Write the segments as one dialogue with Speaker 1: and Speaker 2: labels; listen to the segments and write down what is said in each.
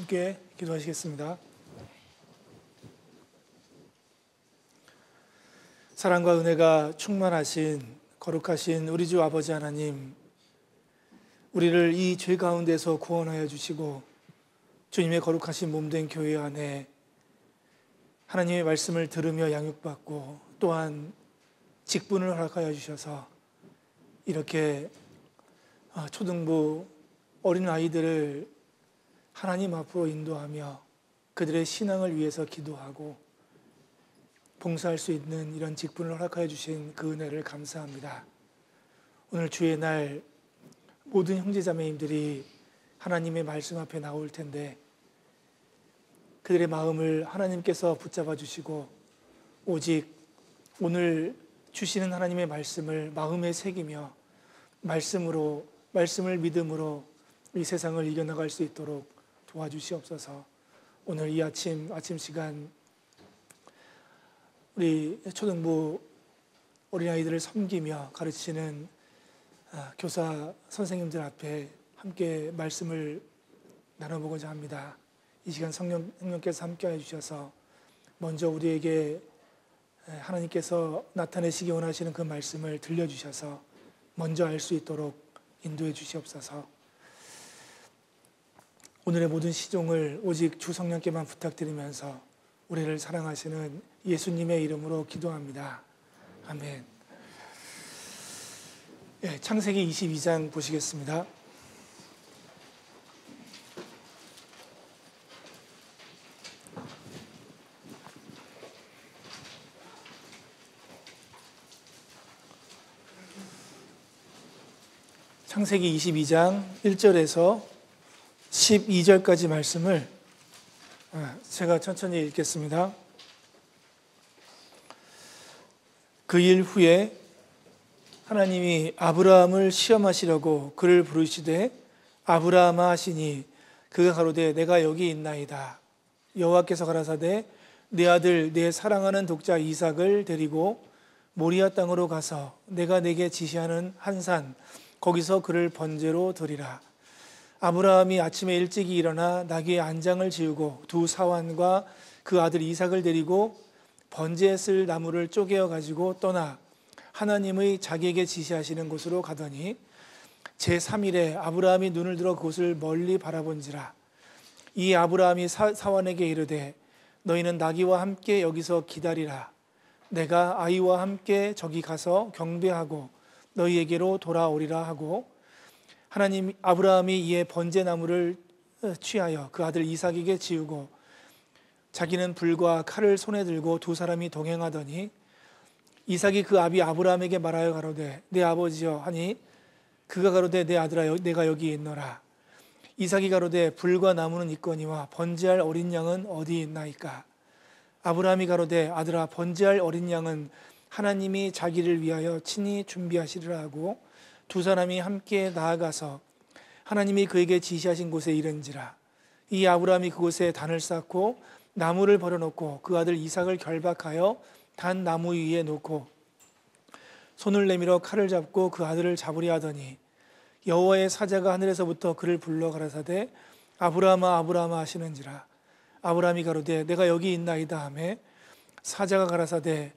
Speaker 1: 함께 기도하시겠습니다. 사랑과 은혜가 충만하신 거룩하신 우리 주 아버지 하나님, 우리를 이 죄 가운데서 구원하여 주시고 주님의 거룩하신 몸된 교회 안에 하나님의 말씀을 들으며 양육받고 또한 직분을 허락하여 주셔서 이렇게 초등부 어린 아이들을 하나님 앞으로 인도하며 그들의 신앙을 위해서 기도하고 봉사할 수 있는 이런 직분을 허락하여 주신 그 은혜를 감사합니다. 오늘 주의 날 모든 형제자매님들이 하나님의 말씀 앞에 나올 텐데 그들의 마음을 하나님께서 붙잡아 주시고 오직 오늘 주시는 하나님의 말씀을 마음에 새기며 말씀을 믿음으로 이 세상을 이겨나갈 수 있도록 도와주시옵소서. 오늘 이 아침 시간 우리 초등부 어린아이들을 섬기며 가르치는 교사 선생님들 앞에 함께 말씀을 나눠보고자 합니다. 이 시간 성령께서 함께해 주셔서 먼저 우리에게 하나님께서 나타내시기 원하시는 그 말씀을 들려주셔서 먼저 알 수 있도록 인도해 주시옵소서. 오늘의 모든 시종을 오직 주 성령께만 부탁드리면서 우리를 사랑하시는 예수님의 이름으로 기도합니다. 아멘. 창세기 22장 보시겠습니다. 창세기 22장 1절에서 12절까지 말씀을 제가 천천히 읽겠습니다. 그 일 후에 하나님이 아브라함을 시험하시려고 그를 부르시되 아브라함아 하시니 그가 가로되 내가 여기 있나이다. 여호와께서 가라사대 내 아들 내 사랑하는 독자 이삭을 데리고 모리아 땅으로 가서 내가 내게 지시하는 한 산 거기서 그를 번제로 드리라. 아브라함이 아침에 일찍이 일어나 나귀의 안장을 지우고 두 사환과 그 아들 이삭을 데리고 번제에 쓸 나무를 쪼개어 가지고 떠나 하나님의 자기에게 지시하시는 곳으로 가더니 제3일에 아브라함이 눈을 들어 그곳을 멀리 바라본지라. 이 아브라함이 사환에게 이르되 너희는 나귀와 함께 여기서 기다리라. 내가 아이와 함께 저기 가서 경배하고 너희에게로 돌아오리라 하고 하나님 아브라함이 이에 번제나무를 취하여 그 아들 이삭에게 지우고 자기는 불과 칼을 손에 들고 두 사람이 동행하더니 이삭이 그 아비 아브라함에게 말하여 가로되 내 아버지여 하니 그가 가로되 내 아들아 내가 여기 있노라. 이삭이 가로되 불과 나무는 있거니와 번제할 어린 양은 어디 있나이까. 아브라함이 가로되 아들아 번제할 어린 양은 하나님이 자기를 위하여 친히 준비하시리라 하고 두 사람이 함께 나아가서 하나님이 그에게 지시하신 곳에 이른지라. 이 아브라함이 그곳에 단을 쌓고 나무를 버려놓고 그 아들 이삭을 결박하여 단 나무 위에 놓고 손을 내밀어 칼을 잡고 그 아들을 잡으려 하더니 여호와의 사자가 하늘에서부터 그를 불러 가라사대 아브라함아 아브라함아 하시는지라. 아브라함이 가로되 내가 여기 있나이다 하매 사자가 가라사대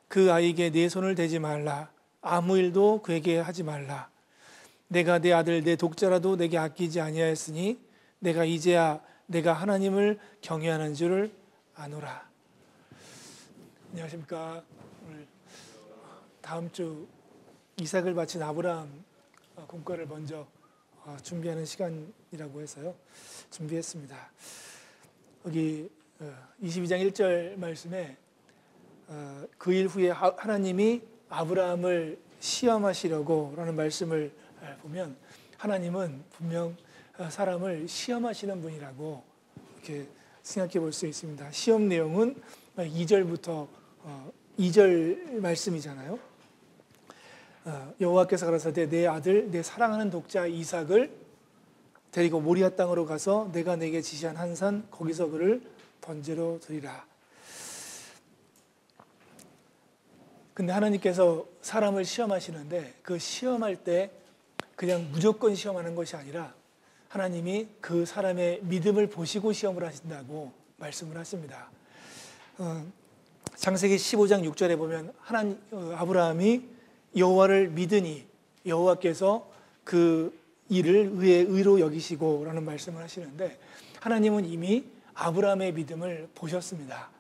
Speaker 1: 그 아이에게 내 손을 대지 말라. 아무 일도 그에게 하지 말라. 내가 내 아들 내 독자라도 내게 아끼지 아니하였으니 내가 이제야 내가 하나님을 경외하는 줄을 아노라. 안녕하십니까. 오늘 다음 주 이삭을 바친 아브라함 공과를 먼저 준비하는 시간이라고 해서요 준비했습니다. 여기 22장 1절 말씀에 그 일 후에 하나님이 아브라함을 시험하시려고 라는 말씀을 보면 하나님은 분명 사람을 시험하시는 분이라고 이렇게 생각해 볼 수 있습니다. 시험 내용은 2절부터 2절 말씀이잖아요. 여호와께서 가라사대 내 아들 내 사랑하는 독자 이삭을 데리고 모리아 땅으로 가서 내가 내게 지시한 한 산 거기서 그를 번제로 드리라. 근데 하나님께서 사람을 시험하시는데 그 시험할 때 그냥 무조건 시험하는 것이 아니라 하나님이 그 사람의 믿음을 보시고 시험을 하신다고 말씀을 하십니다. 창세기 15장 6절에 보면 아브라함이 여호와를 믿으니 여호와께서 그 일을 의로 여기시고 라는 말씀을 하시는데, 하나님은 이미 아브라함의 믿음을 보셨습니다.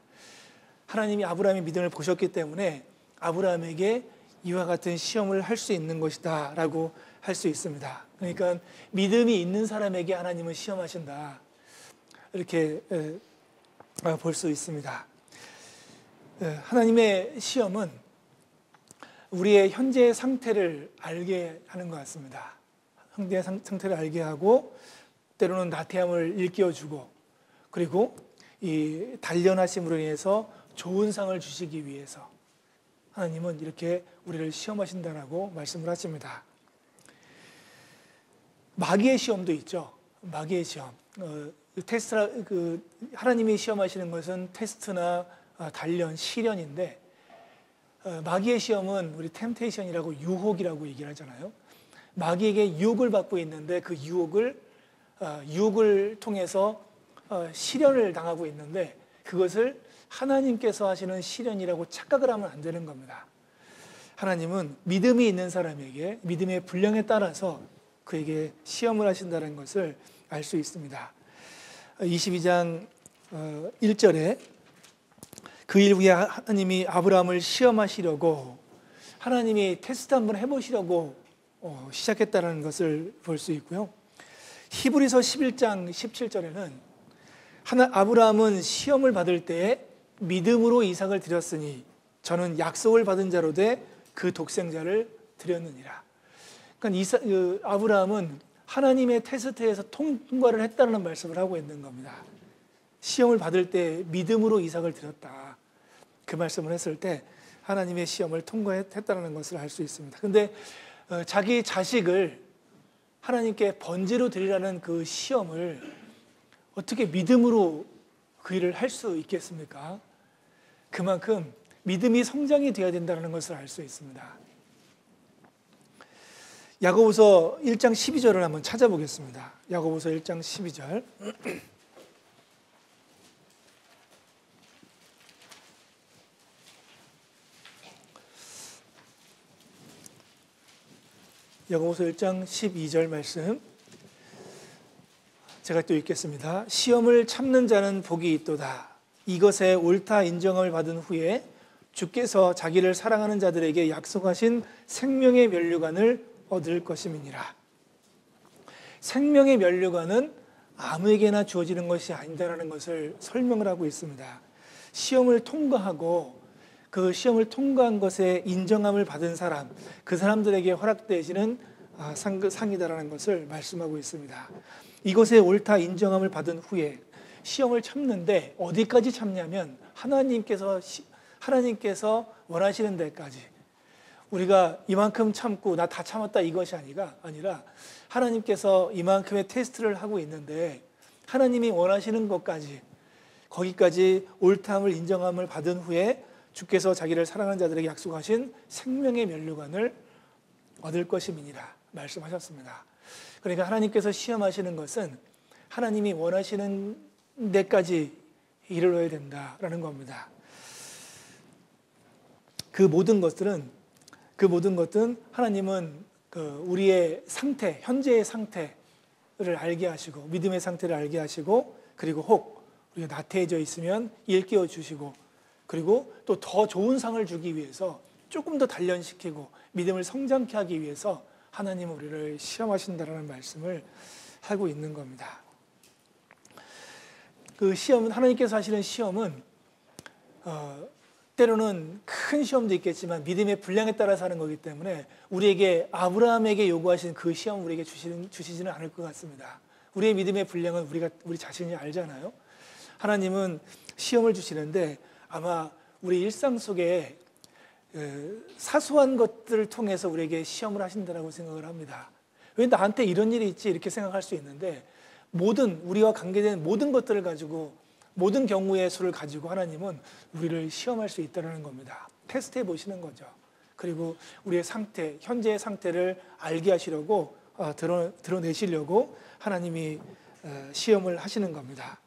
Speaker 1: 하나님이 아브라함의 믿음을 보셨기 때문에 아브라함에게 이와 같은 시험을 할 수 있는 것이다 라고 할 수 있습니다. 그러니까 믿음이 있는 사람에게 하나님은 시험하신다, 이렇게 볼 수 있습니다. 하나님의 시험은 우리의 현재의 상태를 알게 하는 것 같습니다. 현재의 상태를 알게 하고 때로는 나태함을 일깨워주고, 그리고 이 단련하심으로 인해서 좋은 상을 주시기 위해서 하나님은 이렇게 우리를 시험하신다라고 말씀을 하십니다. 마귀의 시험도 있죠. 마귀의 시험. 하나님이 시험하시는 것은 테스트나 단련, 시련인데, 마귀의 시험은 우리 템테이션이라고, 유혹이라고 얘기를 하잖아요. 마귀에게 유혹을 받고 있는데 그 유혹을 통해서 시련을 당하고 있는데, 그것을 하나님께서 하시는 시련이라고 착각을 하면 안 되는 겁니다. 하나님은 믿음이 있는 사람에게 믿음의 분량에 따라서 그에게 시험을 하신다는 것을 알 수 있습니다. 22장 1절에 그 일 후에 하나님이 아브라함을 시험하시려고, 하나님이 테스트 한번 해보시려고 시작했다는 것을 볼 수 있고요. 히브리서 11장 17절에는 아브라함은 시험을 받을 때에 믿음으로 이삭을 드렸으니 저는 약속을 받은 자로 돼 그 독생자를 드렸느니라. 그러니까 아브라함은 하나님의 테스트에서 통과를 했다는 말씀을 하고 있는 겁니다. 시험을 받을 때 믿음으로 이삭을 드렸다, 그 말씀을 했을 때 하나님의 시험을 통과했다는 것을 알 수 있습니다. 그런데 자기 자식을 하나님께 번제로 드리라는 그 시험을 어떻게 믿음으로 그 일을 할 수 있겠습니까? 그만큼 믿음이 성장이 되어야 된다는 것을 알 수 있습니다. 야고보서 1장 12절을 한번 찾아보겠습니다. 야고보서 1장 12절. 야고보서 1장 12절 말씀 제가 또 읽겠습니다. 시험을 참는 자는 복이 있도다. 이것에 옳다 인정함을 받은 후에 주께서 자기를 사랑하는 자들에게 약속하신 생명의 면류관을 얻을 것임이니라. 생명의 면류관은 아무에게나 주어지는 것이 아니다라는 것을 설명을 하고 있습니다. 시험을 통과하고 그 시험을 통과한 것에 인정함을 받은 사람, 그 사람들에게 허락되시는 상이다라는 것을 말씀하고 있습니다. 이것에 옳다 인정함을 받은 후에 시험을 참는데 어디까지 참냐면 하나님께서 원하시는 데까지. 우리가 이만큼 참고 나 다 참았다 이것이 아니라 하나님께서 이만큼의 테스트를 하고 있는데 하나님이 원하시는 것까지, 거기까지 옳다함을 인정함을 받은 후에 주께서 자기를 사랑하는 자들에게 약속하신 생명의 면류관을 얻을 것임이니라 말씀하셨습니다. 그러니까 하나님께서 시험하시는 것은 하나님이 원하시는 데까지 이르러야 된다라는 겁니다. 그 모든 것들은 하나님은 우리의 상태, 현재의 상태를 알게 하시고, 믿음의 상태를 알게 하시고, 그리고 혹 우리가 나태해져 있으면 일깨워 주시고, 그리고 또 더 좋은 상을 주기 위해서 조금 더 단련시키고 믿음을 성장케 하기 위해서 하나님은 우리를 시험하신다라는 말씀을 하고 있는 겁니다. 그 시험은, 하나님께서 하시는 시험은 때로는 큰 시험도 있겠지만 믿음의 분량에 따라서 하는 거기 때문에 우리에게, 아브라함에게 요구하신 그 시험 우리에게 주시지는 않을 것 같습니다. 우리의 믿음의 분량은 우리 자신이 알잖아요. 하나님은 시험을 주시는데 아마 우리 일상 속에 사소한 것들을 통해서 우리에게 시험을 하신다고 생각을 합니다. 왜 나한테 이런 일이 있지 이렇게 생각할 수 있는데, 우리와 관계된 모든 것들을 가지고, 모든 경우의 수를 가지고 하나님은 우리를 시험할 수 있다는 겁니다. 테스트해 보시는 거죠. 그리고 우리의 상태, 현재의 상태를 알게 하시려고 드러내시려고 하나님이 시험을 하시는 겁니다.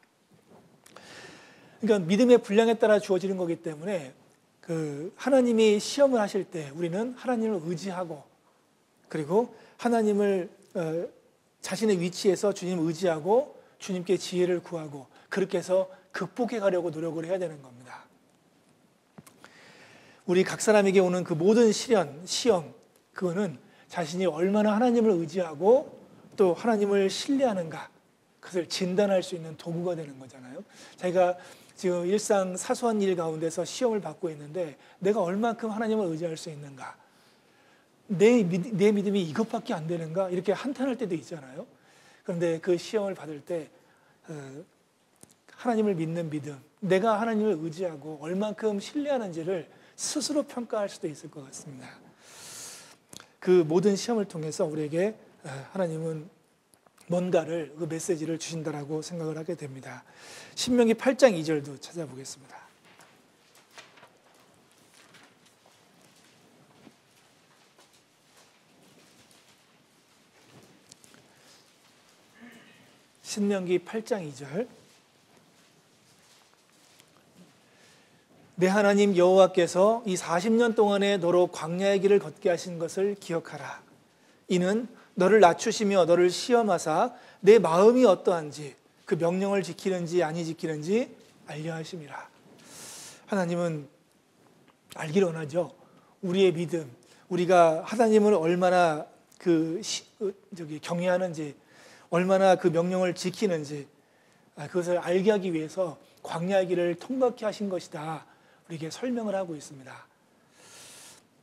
Speaker 1: 그러니까 믿음의 분량에 따라 주어지는 거기 때문에 하나님이 시험을 하실 때 우리는 하나님을 의지하고, 그리고 하나님을 자신의 위치에서 주님을 의지하고 주님께 지혜를 구하고, 그렇게 해서 극복해 가려고 노력을 해야 되는 겁니다. 우리 각 사람에게 오는 그 모든 시험, 그거는 자신이 얼마나 하나님을 의지하고 또 하나님을 신뢰하는가, 그것을 진단할 수 있는 도구가 되는 거잖아요. 자기가 지금 일상 사소한 일 가운데서 시험을 받고 있는데 내가 얼만큼 하나님을 의지할 수 있는가, 내 믿음이 이것밖에 안 되는가, 이렇게 한탄할 때도 있잖아요. 그런데 그 시험을 받을 때 하나님을 믿는 믿음, 내가 하나님을 의지하고 얼만큼 신뢰하는지를 스스로 평가할 수도 있을 것 같습니다. 그 모든 시험을 통해서 우리에게 하나님은 뭔가를, 그 메시지를 주신다라고 생각을 하게 됩니다. 신명기 8장 2절도 찾아보겠습니다. 신명기 8장 2절. 내 하나님 여호와께서 이 40년 동안에 너로 광야의 길을 걷게 하신 것을 기억하라. 이는 너를 낮추시며 너를 시험하사 내 마음이 어떠한지, 그 명령을 지키는지 아니 지키는지 알려 하심이라. 하나님은 알기를 원하죠. 우리의 믿음, 우리가 하나님을 얼마나 경외하는지, 얼마나 그 명령을 지키는지, 그것을 알게 하기 위해서 광야의 길을 통과케 하신 것이다, 우리에게 설명을 하고 있습니다.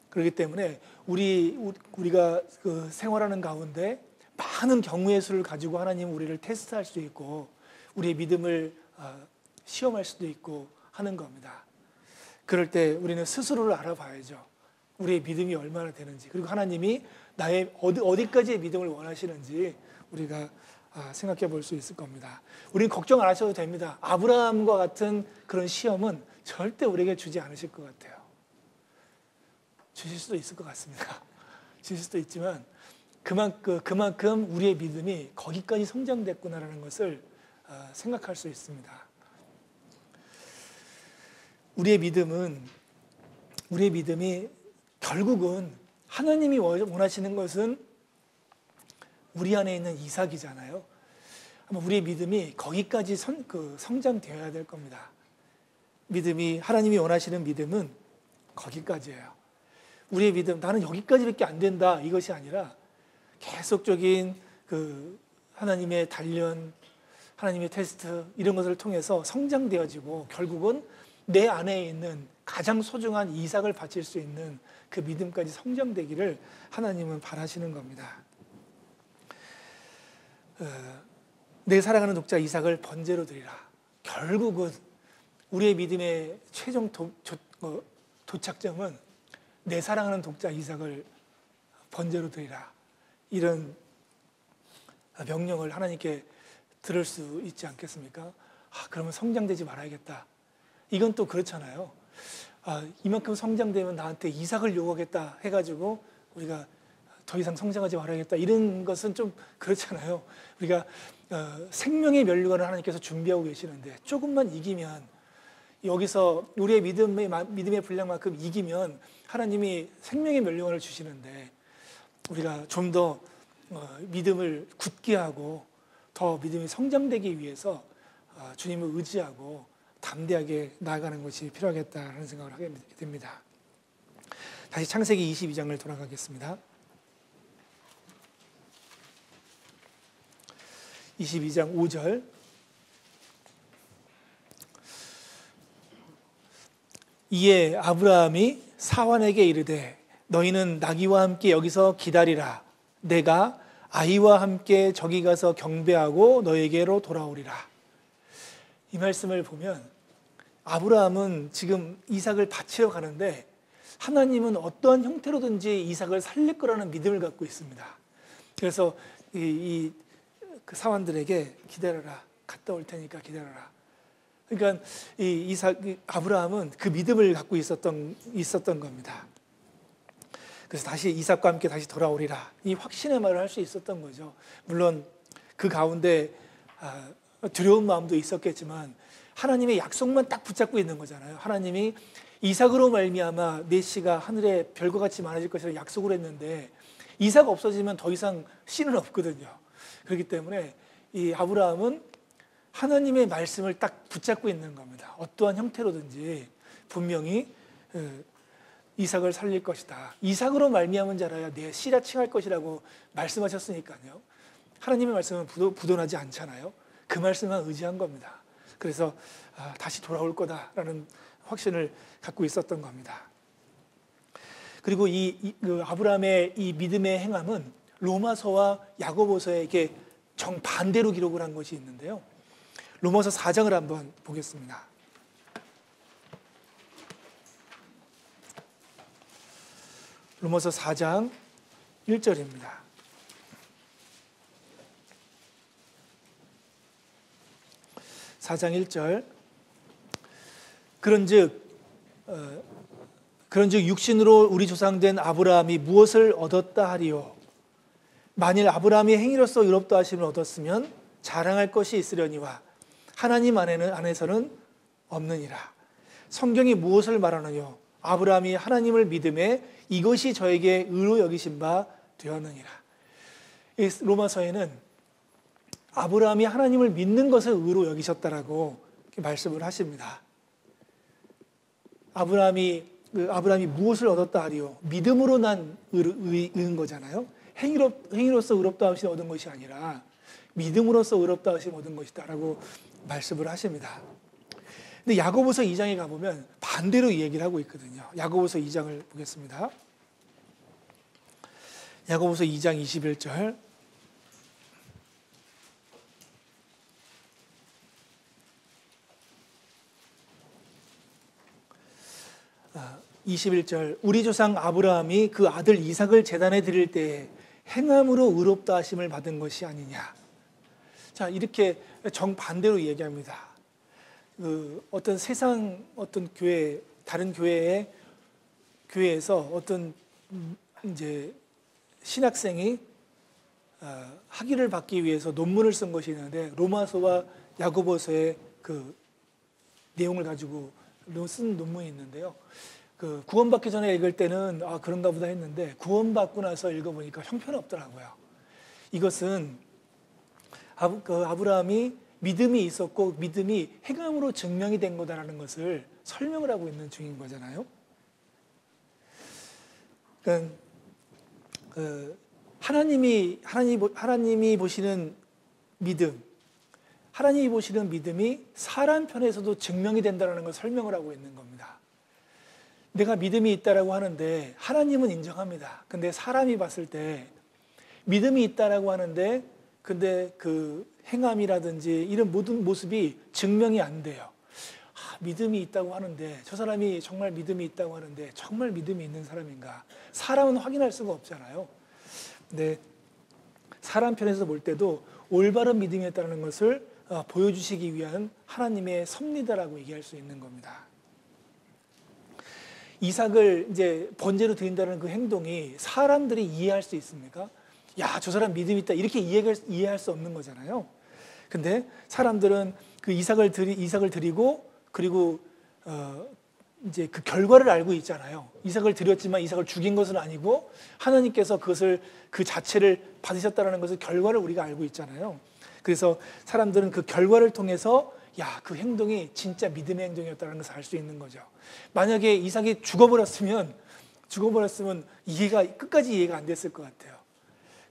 Speaker 1: 그렇기 때문에 우리가 그 생활하는 가운데 많은 경우의 수를 가지고 하나님은 우리를 테스트할 수도 있고 우리의 믿음을 시험할 수도 있고 하는 겁니다. 그럴 때 우리는 스스로를 알아봐야죠. 우리의 믿음이 얼마나 되는지, 그리고 하나님이 나의 어디까지의 믿음을 원하시는지 우리가 생각해 볼 수 있을 겁니다. 우리는 걱정 안 하셔도 됩니다. 아브라함과 같은 그런 시험은 절대 우리에게 주지 않으실 것 같아요. 주실 수도 있을 것 같습니다. 주실 수도 있지만 그만큼 우리의 믿음이 거기까지 성장됐구나라는 것을 생각할 수 있습니다. 우리의 믿음이 결국은 하나님이 원하시는 것은 우리 안에 있는 이삭이잖아요. 아마 우리의 믿음이 거기까지 성장되어야 될 겁니다. 하나님이 원하시는 믿음은 거기까지예요. 우리의 믿음, 나는 여기까지밖에 안 된다, 이것이 아니라 계속적인 하나님의 단련, 하나님의 테스트, 이런 것을 통해서 성장되어지고 결국은 내 안에 있는 가장 소중한 이삭을 바칠 수 있는 그 믿음까지 성장되기를 하나님은 바라시는 겁니다. 내 사랑하는 독자 이삭을 번제로 드리라. 결국은 우리의 믿음의 최종 도착점은 내 사랑하는 독자 이삭을 번제로 드리라. 이런 명령을 하나님께 들을 수 있지 않겠습니까? 그러면 성장되지 말아야겠다. 이건 또 그렇잖아요. 이만큼 성장되면 나한테 이삭을 요구하겠다 해가지고 우리가 더 이상 성장하지 말아야겠다, 이런 것은 좀 그렇잖아요. 우리가 생명의 면류관을 하나님께서 준비하고 계시는데 조금만 이기면, 여기서 우리의 믿음의 분량만큼 이기면 하나님이 생명의 면류관을 주시는데, 우리가 좀 더 믿음을 굳게 하고 더 믿음이 성장되기 위해서 주님을 의지하고 담대하게 나아가는 것이 필요하겠다는 생각을 하게 됩니다. 다시 창세기 22장을 돌아가겠습니다. 22장 5절. 이에 아브라함이 사환에게 이르되 너희는 나귀와 함께 여기서 기다리라. 내가 아이와 함께 저기 가서 경배하고 너에게로 돌아오리라. 이 말씀을 보면 아브라함은 지금 이삭을 바치러 가는데 하나님은 어떠한 형태로든지 이삭을 살릴 거라는 믿음을 갖고 있습니다. 그래서 그 사환들에게 기다려라, 갔다 올 테니까 기다려라. 그러니까 아브라함은 그 믿음을 갖고 있었던 겁니다. 그래서 다시 이삭과 함께 다시 돌아오리라. 이 확신의 말을 할 수 있었던 거죠. 물론 그 가운데 두려운 마음도 있었겠지만 하나님의 약속만 딱 붙잡고 있는 거잖아요. 하나님이 이삭으로 말미암아 내 씨가 하늘의 별과 같이 많아질 것이라고 약속을 했는데 이삭 없어지면 더 이상 씨는 없거든요. 그렇기 때문에 이 아브라함은 하나님의 말씀을 딱 붙잡고 있는 겁니다. 어떠한 형태로든지 분명히 이삭을 살릴 것이다. 이삭으로 말미암은 자라야 내 씨라 칭할 것이라고 말씀하셨으니까요. 하나님의 말씀은 부도나지 않잖아요. 그 말씀만 의지한 겁니다. 그래서 다시 돌아올 거다라는 확신을 갖고 있었던 겁니다. 그리고 그 아브라함의 이 믿음의 행함은 로마서와 야고보서에 이렇게 정반대로 기록을 한 것이 있는데요. 로마서 4장을 한번 보겠습니다. 로마서 4장 1절입니다. 4장 1절. 그런즉 육신으로 우리 조상된 아브라함이 무엇을 얻었다 하리요? 만일 아브라함이 행위로서 의롭다 하심을 얻었으면 자랑할 것이 있으려니와 하나님 안에서는 없느니라. 성경이 무엇을 말하느뇨? 아브라함이 하나님을 믿음에 이것이 저에게 의로 여기신 바 되었느니라. 이 로마서에는 아브라함이 하나님을 믿는 것을 의로 여기셨다라고 말씀을 하십니다. 아브라함이 무엇을 얻었다 하리요? 믿음으로 난 의인 거잖아요. 행위로서 의롭다 하심 얻은 것이 아니라 믿음으로서 의롭다 하심 얻은 것이다라고 말씀을 하십니다. 근데 야고보서 2장에 가보면 반대로 이 얘기를 하고 있거든요. 야고보서 2장을 보겠습니다. 야고보서 2장 21절. 21절. 우리 조상 아브라함이 그 아들 이삭을 제단에 드릴 때에 행함으로 의롭다 하심을 받은 것이 아니냐. 자, 이렇게 정반대로 얘기합니다. 어떤 세상 어떤 교회, 다른 교회에서 어떤 이제 신학생이 학위를 받기 위해서 논문을 쓴 것이 있는데 로마서와 야고보서의 그 내용을 가지고 쓴 논문이 있는데요. 그 구원받기 전에 읽을 때는 그런가 보다 했는데 구원받고 나서 읽어보니까 형편없더라고요. 이것은 아브라함이 믿음이 있었고 믿음이 행함으로 증명이 된 거다라는 것을 설명을 하고 있는 중인 거잖아요. 그러니까 하나님이 보시는 믿음, 하나님이 보시는 믿음이 사람 편에서도 증명이 된다는 걸 설명을 하고 있는 겁니다. 내가 믿음이 있다라고 하는데 하나님은 인정합니다. 근데 사람이 봤을 때 믿음이 있다라고 하는데 근데 그 행함이라든지 이런 모든 모습이 증명이 안 돼요. 믿음이 있다고 하는데 저 사람이 정말 믿음이 있다고 하는데 정말 믿음이 있는 사람인가? 사람은 확인할 수가 없잖아요. 근데 사람 편에서 볼 때도 올바른 믿음이었다는 것을 보여주시기 위한 하나님의 섭리다라고 얘기할 수 있는 겁니다. 이삭을 이제 번제로 드린다는 그 행동이 사람들이 이해할 수 있습니까? 야, 저 사람 믿음이 있다 이렇게 이해할 수 없는 거잖아요. 근데 사람들은 그 이삭을 드리고 그리고 이제 그 결과를 알고 있잖아요. 이삭을 드렸지만 이삭을 죽인 것은 아니고 하나님께서 그 자체를 받으셨다는 것을 결과를 우리가 알고 있잖아요. 그래서 사람들은 그 결과를 통해서 그 행동이 진짜 믿음의 행동이었다는 것을 알 수 있는 거죠. 만약에 이삭이 죽어버렸으면 끝까지 이해가 안 됐을 것 같아요.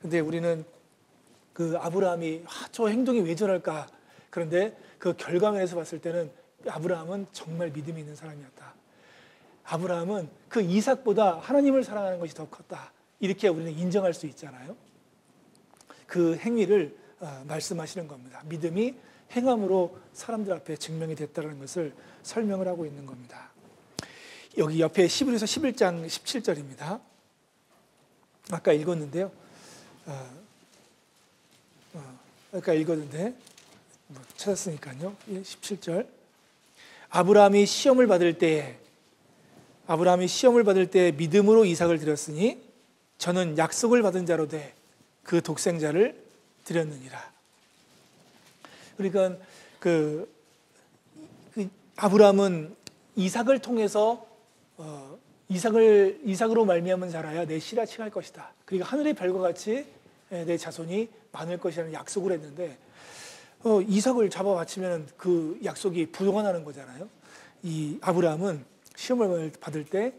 Speaker 1: 근데 우리는 그 아브라함이 저 행동이 왜 저럴까? 그런데 그 결과면에서 봤을 때는 아브라함은 정말 믿음이 있는 사람이었다. 아브라함은 그 이삭보다 하나님을 사랑하는 것이 더 컸다. 이렇게 우리는 인정할 수 있잖아요. 그 행위를 말씀하시는 겁니다. 믿음이 행함으로 사람들 앞에 증명이 됐다는 것을 설명을 하고 있는 겁니다. 여기 옆에 히브리서 11장 17절입니다. 아까 읽었는데요. 찾았으니까요. 17절. 아브라함이 시험을 받을 때에 믿음으로 이삭을 드렸으니 저는 약속을 받은 자로 돼 그 독생자를 드렸느니라. 그러니까 아브라함은 이삭을 통해서 이삭으로 말미암은 자라야 내 씨라 칭할 것이다. 그리고 하늘의 별과 같이 내 자손이 많을 것이라는 약속을 했는데 이삭을 잡아 바치면 그 약속이 부도가 나는 거잖아요. 이 아브라함은 시험을 받을 때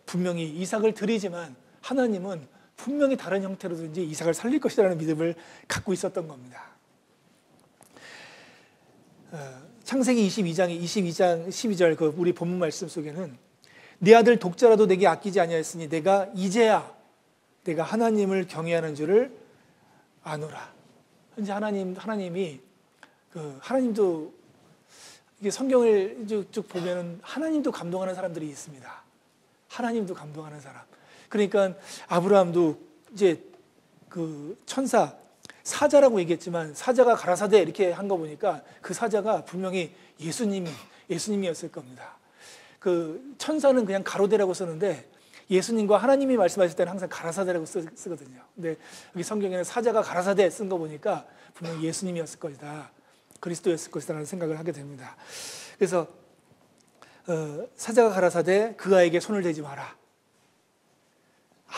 Speaker 1: 분명히 이삭을 드리지만 하나님은 분명히 다른 형태로든지 이삭을 살릴 것이라는 믿음을 갖고 있었던 겁니다. 창세기 22장 12절 그 우리 본문 말씀 속에는 네 아들 독자라도 내게 아끼지 아니하였으니 내가 이제야 내가 하나님을 경외하는 줄을 아노라. 현재 하나님이 하나님도 이게 성경을 쭉 보면은 하나님도 감동하는 사람들이 있습니다. 하나님도 감동하는 사람. 그러니까 아브라함도 이제 그 천사 사자라고 얘기했지만 사자가 가라사대 이렇게 한 거 보니까 그 사자가 분명히 예수님이었을 겁니다. 그 천사는 그냥 가로대라고 쓰는데 예수님과 하나님이 말씀하실 때는 항상 가라사대라고 쓰거든요. 근데 여기 성경에는 사자가 가라사대 쓴 거 보니까 분명히 예수님이었을 것이다. 그리스도였을 것이다라는 생각을 하게 됩니다. 그래서 사자가 가라사대 그 아이에게 손을 대지 마라.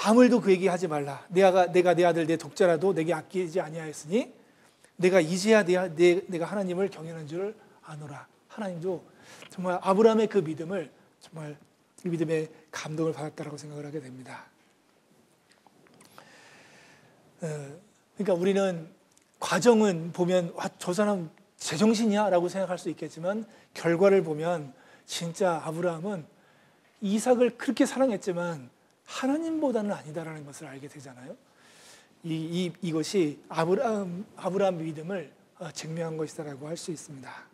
Speaker 1: 아무 일도 그에게 하지 말라. 내가 내 아들 내 독자라도 내게 아끼지 아니하였으니 내가 이제야 내가 하나님을 경외하는 줄 아노라. 하나님도 정말 아브라함의 그 믿음을 정말 그 믿음의 감동을 받았다라고 생각을 하게 됩니다. 그러니까 우리는 과정은 보면 저 사람 제정신이야 라고 생각할 수 있겠지만 결과를 보면 진짜 아브라함은 이삭을 그렇게 사랑했지만 하나님보다는 아니다라는 것을 알게 되잖아요. 이것이 아브라함 믿음을 증명한 것이다라고 할 수 있습니다.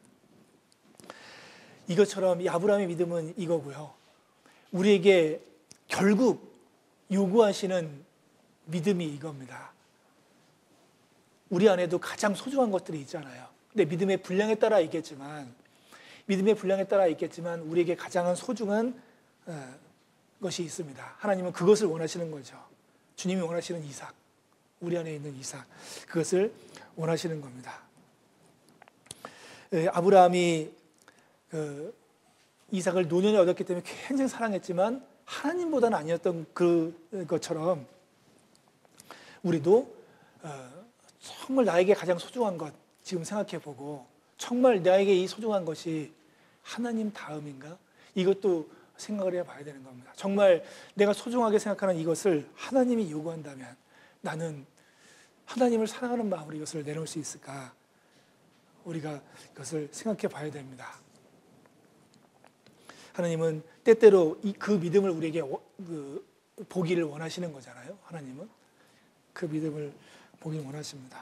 Speaker 1: 이것처럼 이 아브라함의 믿음은 이거고요. 우리에게 결국 요구하시는 믿음이 이겁니다. 우리 안에도 가장 소중한 것들이 있잖아요. 근데 믿음의 분량에 따라 있겠지만 우리에게 가장 소중한 것이 있습니다. 하나님은 그것을 원하시는 거죠. 주님이 원하시는 이삭, 우리 안에 있는 이삭, 그것을 원하시는 겁니다. 아브라함이 이삭을 노년에 얻었기 때문에 굉장히 사랑했지만 하나님보다는 아니었던 그것처럼 우리도 정말 나에게 가장 소중한 것 지금 생각해보고 정말 나에게 이 소중한 것이 하나님 다음인가? 이것도 생각을 해봐야 되는 겁니다. 정말 내가 소중하게 생각하는 이것을 하나님이 요구한다면 나는 하나님을 사랑하는 마음으로 이것을 내놓을 수 있을까? 우리가 이것을 생각해 봐야 됩니다. 하나님은 때때로 그 믿음을 우리에게 보기를 원하시는 거잖아요. 하나님은 그 믿음을 보기를 원하십니다.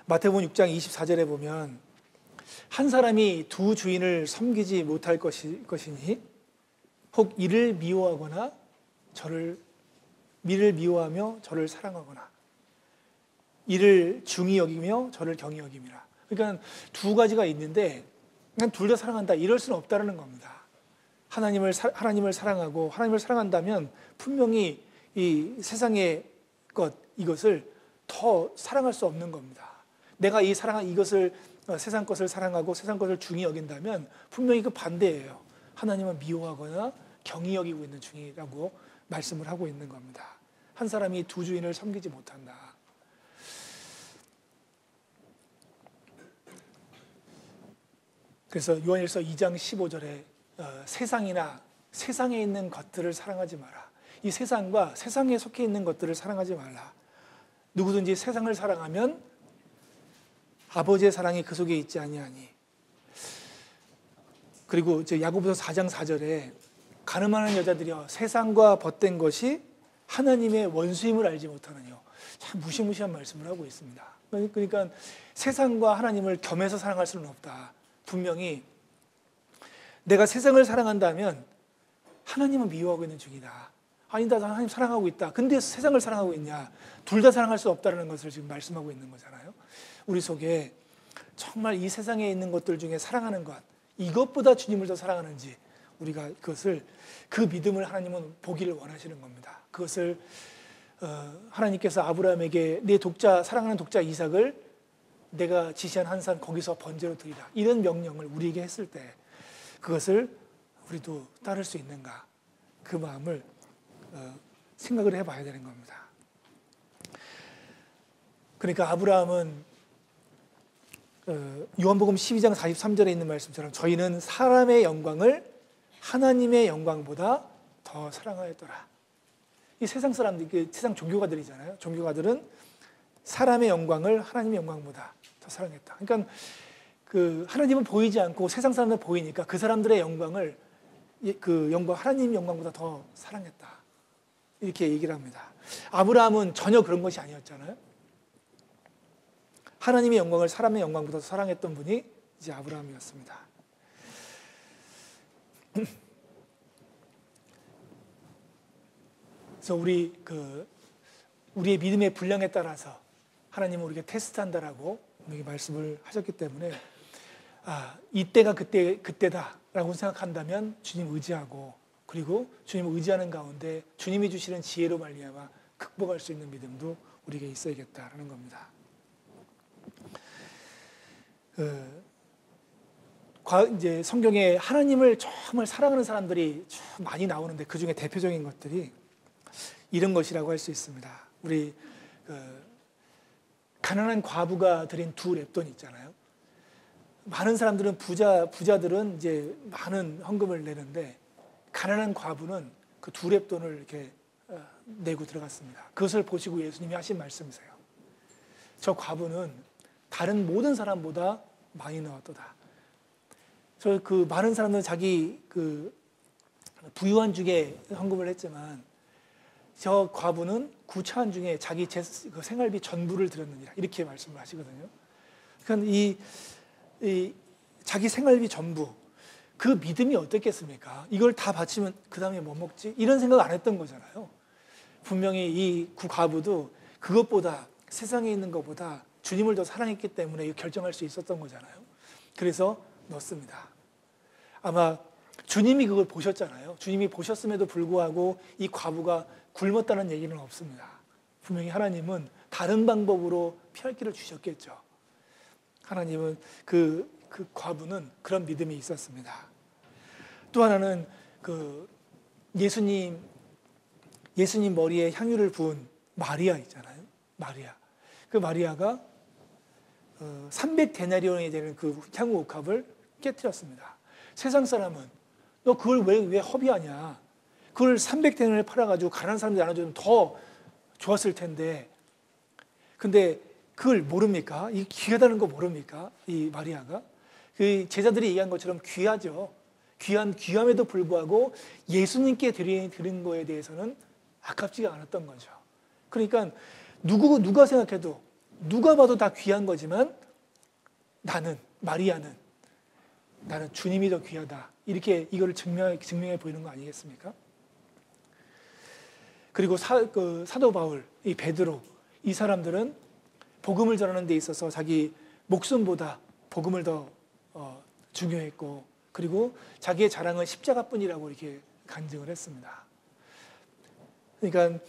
Speaker 1: 마태복음 6장 24절에 보면 한 사람이 두 주인을 섬기지 못할 것이니 혹 이를 미워하며 저를 사랑하거나 이를 중히 여기며 저를 경히 여김이라. 그러니까 두 가지가 있는데 그냥 둘 다 사랑한다 이럴 수는 없다는 겁니다. 하나님을 사랑하고 하나님을 사랑한다면 분명히 이 세상의 이것을 더 사랑할 수 없는 겁니다. 내가 이 사랑한 이것을 세상 것을 사랑하고 세상 것을 중히 여긴다면 분명히 그 반대예요. 하나님은 미워하거나 경히 여기고 있는 중이라고 말씀을 하고 있는 겁니다. 한 사람이 두 주인을 섬기지 못한다. 그래서 요한일서 2장 15절에 세상에 있는 것들을 사랑하지 마라. 이 세상과 세상에 속해 있는 것들을 사랑하지 말라. 누구든지 세상을 사랑하면 아버지의 사랑이 그 속에 있지 아니하니. 그리고 야고보서 4장 4절에 가늠하는 여자들이여 세상과 벗된 것이 하나님의 원수임을 알지 못하느뇨. 참 무시무시한 말씀을 하고 있습니다. 그러니까 세상과 하나님을 겸해서 사랑할 수는 없다. 분명히 내가 세상을 사랑한다면 하나님은 미워하고 있는 중이다. 아니다, 나 하나님 사랑하고 있다. 근데 세상을 사랑하고 있냐? 둘 다 사랑할 수 없다는 것을 지금 말씀하고 있는 거잖아요. 우리 속에 정말 이 세상에 있는 것들 중에 사랑하는 것, 이것보다 주님을 더 사랑하는지 우리가 그것을 그 믿음을 하나님은 보기를 원하시는 겁니다. 그것을 하나님께서 아브라함에게 내 독자 사랑하는 독자 이삭을 내가 지시한 한 산 거기서 번제로 드리라 이런 명령을 우리에게 했을 때 그것을 우리도 따를 수 있는가 그 마음을 생각을 해봐야 되는 겁니다. 그러니까 아브라함은 요한복음 12장 43절에 있는 말씀처럼 저희는 사람의 영광을 하나님의 영광보다 더 사랑하였더라. 이 세상 사람들, 세상 종교가들이잖아요. 종교가들은 사람의 영광을 하나님의 영광보다 더 사랑했다. 그러니까 그 하나님은 보이지 않고 세상 사람들은 보이니까 그 사람들의 영광을 그 영광 하나님 영광보다 더 사랑했다. 이렇게 얘기를 합니다. 아브라함은 전혀 그런 것이 아니었잖아요. 하나님의 영광을 사람의 영광보다 더 사랑했던 분이 이제 아브라함이었습니다. 그래서 우리의 믿음의 분량에 따라서 하나님은 우리가 테스트한다라고 우리에게 말씀을 하셨기 때문에 이때가 그때다라고 생각한다면 주님 의지하고 그리고 주님을 의지하는 가운데 주님이 주시는 지혜로 말미암아 극복할 수 있는 믿음도 우리에게 있어야겠다라는 겁니다. 이제 성경에 하나님을 정말 사랑하는 사람들이 많이 나오는데 그 중에 대표적인 것들이 이런 것이라고 할 수 있습니다. 우리 가난한 과부가 드린 두 렙돈 있잖아요. 많은 사람들은 부자들은 이제 많은 헌금을 내는데 가난한 과부는 그 두 렙돈을 이렇게 내고 들어갔습니다. 그것을 보시고 예수님이 하신 말씀이세요. 저 과부는 다른 모든 사람보다 많이 넣었도다. 그 많은 사람들은 자기 그 부유한 중에 헌금을 했지만 저 과부는 구차한 중에 자기 그 생활비 전부를 드렸느니라 이렇게 말씀을 하시거든요. 그러니까 이 자기 생활비 전부 그 믿음이 어떻겠습니까? 이걸 다 바치면 그 다음에 뭐 먹지? 이런 생각 안 했던 거잖아요. 분명히 이 과부도 그것보다 세상에 있는 것보다 주님을 더 사랑했기 때문에 결정할 수 있었던 거잖아요. 그래서 넣습니다. 아마 주님이 그걸 보셨잖아요. 주님이 보셨음에도 불구하고 이 과부가 굶었다는 얘기는 없습니다. 분명히 하나님은 다른 방법으로 피할 길을 주셨겠죠. 하나님은 그 과부는 그런 믿음이 있었습니다. 또 하나는 예수님 머리에 향유를 부은 마리아 있잖아요. 마리아. 그 마리아가 300데나리온이 되는 그 향후 옥합을 깨뜨렸습니다. 세상 사람은 너 그걸 왜 허비하냐? 그걸 300데나리온에 팔아가지고 가난한 사람들이 나눠주면 더 좋았을 텐데. 근데 그걸 모릅니까? 이 귀하다는 거 모릅니까? 이 마리아가 그 제자들이 얘기한 것처럼 귀하죠. 귀함에도 불구하고 예수님께 드린 거에 대해서는 아깝지가 않았던 거죠. 그러니까 누가 생각해도 누가 봐도 다 귀한 거지만 마리아는 나는 주님이 더 귀하다. 이렇게 이거를 증명해 보이는 거 아니겠습니까? 그리고 사도 바울, 이 베드로, 이 사람들은 복음을 전하는 데 있어서 자기 목숨보다 복음을 더 중요했고 그리고 자기의 자랑은 십자가뿐이라고 이렇게 간증을 했습니다. 그러니까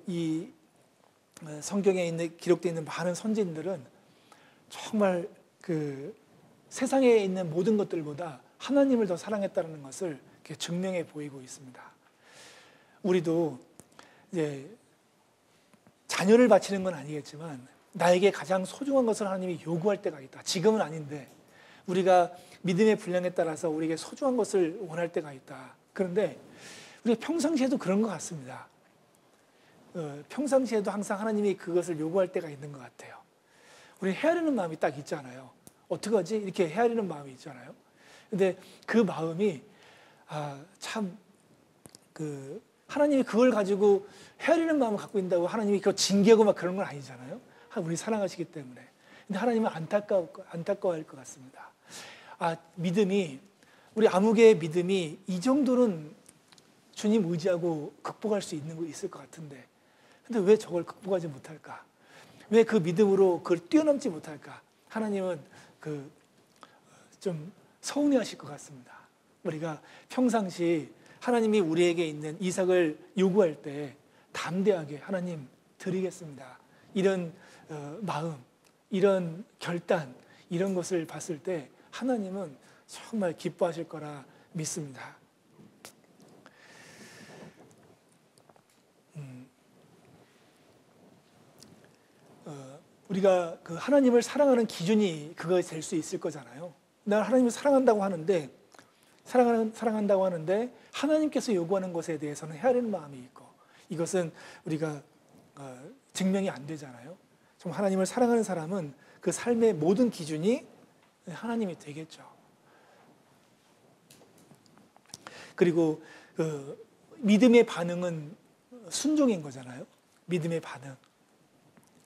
Speaker 1: 이 성경에 기록되어 있는 많은 선지인들은 정말 그 세상에 있는 모든 것들보다 하나님을 더 사랑했다는 것을 이렇게 증명해 보이고 있습니다. 우리도 이제 자녀를 바치는 건 아니겠지만 나에게 가장 소중한 것을 하나님이 요구할 때가 있다. 지금은 아닌데 우리가 믿음의 분량에 따라서 우리에게 소중한 것을 원할 때가 있다. 그런데 우리가 평상시에도 그런 것 같습니다. 평상시에도 항상 하나님이 그것을 요구할 때가 있는 것 같아요. 우리 헤아리는 마음이 딱 있잖아요. 어떡하지? 이렇게 헤아리는 마음이 있잖아요. 근데 그 마음이 하나님이 그걸 가지고 헤아리는 마음을 갖고 있다고 하나님이 그거 징계하고 막 그런 건 아니잖아요. 우리 사랑하시기 때문에. 근데 하나님은 안타까워할 것 같습니다. 믿음이 우리 아무개의 믿음이 이 정도는 주님 의지하고 극복할 수 있을 것 같은데 근데 왜 저걸 극복하지 못할까? 왜 그 믿음으로 그걸 뛰어넘지 못할까? 하나님은 좀 서운해하실 것 같습니다. 우리가 평상시 하나님이 우리에게 있는 이삭을 요구할 때 담대하게 하나님 드리겠습니다. 이런 마음, 이런 결단, 이런 것을 봤을 때 하나님은 정말 기뻐하실 거라 믿습니다. 우리가 그 하나님을 사랑하는 기준이 그거 될 수 있을 거잖아요. 난 하나님을 사랑한다고 하는데 사랑한다고 하는데 하나님께서 요구하는 것에 대해서는 헤아리는 마음이 있고 이것은 우리가 증명이 안 되잖아요. 좀 하나님을 사랑하는 사람은 그 삶의 모든 기준이 하나님이 되겠죠. 그리고 그 믿음의 반응은 순종인 거잖아요. 믿음의 반응.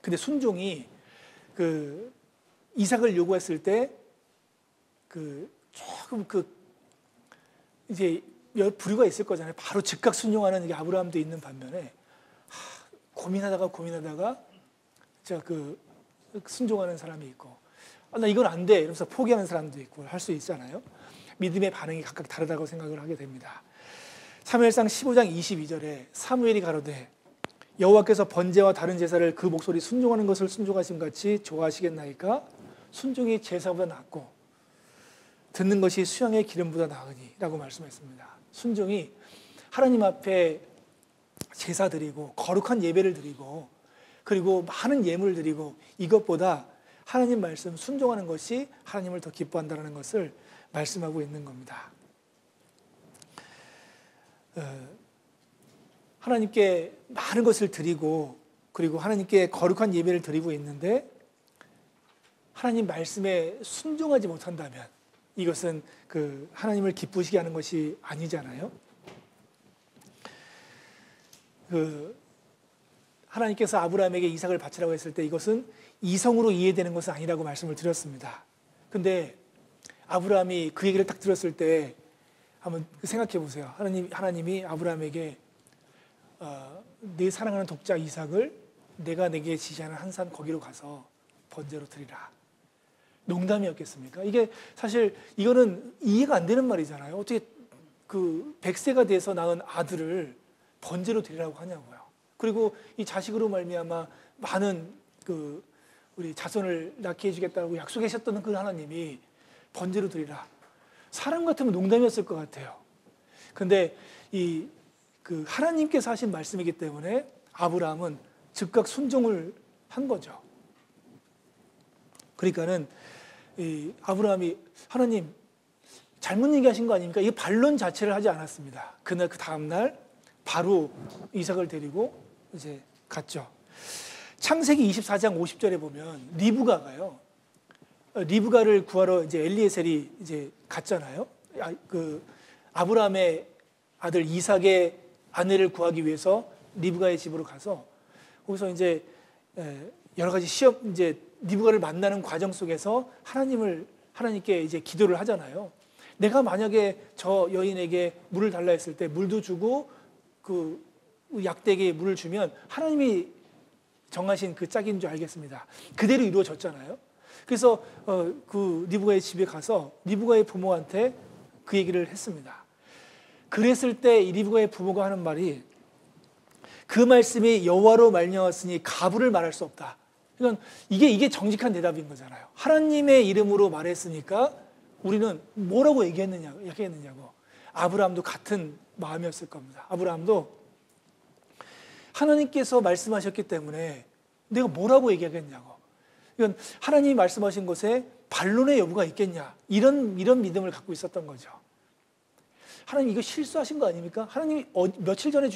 Speaker 1: 근데 순종이 그 이삭을 요구했을 때 그 조금 이제 부류가 있을 거잖아요. 바로 즉각 순종하는 게 아브라함도 있는 반면에 고민하다가 진짜 순종하는 사람이 있고 나 이건 안 돼 이러면서 포기하는 사람도 있고 할 수 있잖아요. 믿음의 반응이 각각 다르다고 생각을 하게 됩니다. 사무엘상 15장 22절에 사무엘이 가로되 여호와께서 번제와 다른 제사를 그 목소리 순종하는 것을 순종하심 같이 좋아하시겠나이까? 순종이 제사보다 낫고 듣는 것이 수양의 기름보다 나으니 라고 말씀했습니다. 순종이 하나님 앞에 제사 드리고 거룩한 예배를 드리고 그리고 많은 예물을 드리고 이것보다 하나님 말씀 순종하는 것이 하나님을 더 기뻐한다는 것을 말씀하고 있는 겁니다. 하나님께 많은 것을 드리고 그리고 하나님께 거룩한 예배를 드리고 있는데 하나님 말씀에 순종하지 못한다면 이것은 하나님을 기쁘시게 하는 것이 아니잖아요. 하나님께서 아브라함에게 이삭을 바치라고 했을 때 이것은 이성으로 이해되는 것은 아니라고 말씀을 드렸습니다. 근데 아브라함이 그 얘기를 딱 들었을 때 한번 생각해 보세요. 하나님이 아브라함에게 내 사랑하는 독자 이삭을 내가 내게 지시하는 한 산 거기로 가서 번제로 드리라. 농담이었겠습니까? 이게 사실 이거는 이해가 안 되는 말이잖아요. 어떻게 100세가 돼서 낳은 아들을 번제로 드리라고 하냐고요. 그리고 이 자식으로 말미암아 많은 우리 자손을 낳게 해주겠다고 약속하셨던 그 하나님이 번제로 드리라. 사람 같으면 농담이었을 것 같아요. 근데 하나님께서 하신 말씀이기 때문에 아브라함은 즉각 순종을 한 거죠. 그러니까는 아브라함이 하나님 잘못 얘기하신 거 아닙니까? 이 반론 자체를 하지 않았습니다. 그 다음 날 바로 이삭을 데리고 이제 갔죠. 창세기 24장 50절에 보면 리브가를 구하러 이제 엘리에셀이 이제 갔잖아요. 아브라함의 아들 이삭의 아내를 구하기 위해서 리브가의 집으로 가서 거기서 이제 여러 가지 이제 리브가를 만나는 과정 속에서 하나님께 이제 기도를 하잖아요. 내가 만약에 저 여인에게 물을 달라 했을 때 물도 주고 그 약대에게 물을 주면 하나님이 정하신 그 짝인 줄 알겠습니다. 그대로 이루어졌잖아요. 그래서 리브가의 집에 가서 리브가의 부모한테 그 얘기를 했습니다. 그랬을 때 이 리브가의 부모가 하는 말이 그 말씀이 여호와로 말미암았으니 가부를 말할 수 없다. 그러니까 이게 정직한 대답인 거잖아요. 하나님의 이름으로 말했으니까 우리는 뭐라고 얘기했느냐고. 아브라함도 같은 마음이었을 겁니다. 아브라함도 하나님께서 말씀하셨기 때문에 내가 뭐라고 얘기하겠냐고. 그러니까 하나님이 말씀하신 것에 반론의 여부가 있겠냐. 이런 믿음을 갖고 있었던 거죠. 하나님 이거 실수하신 거 아닙니까? 하나님이 며칠 전에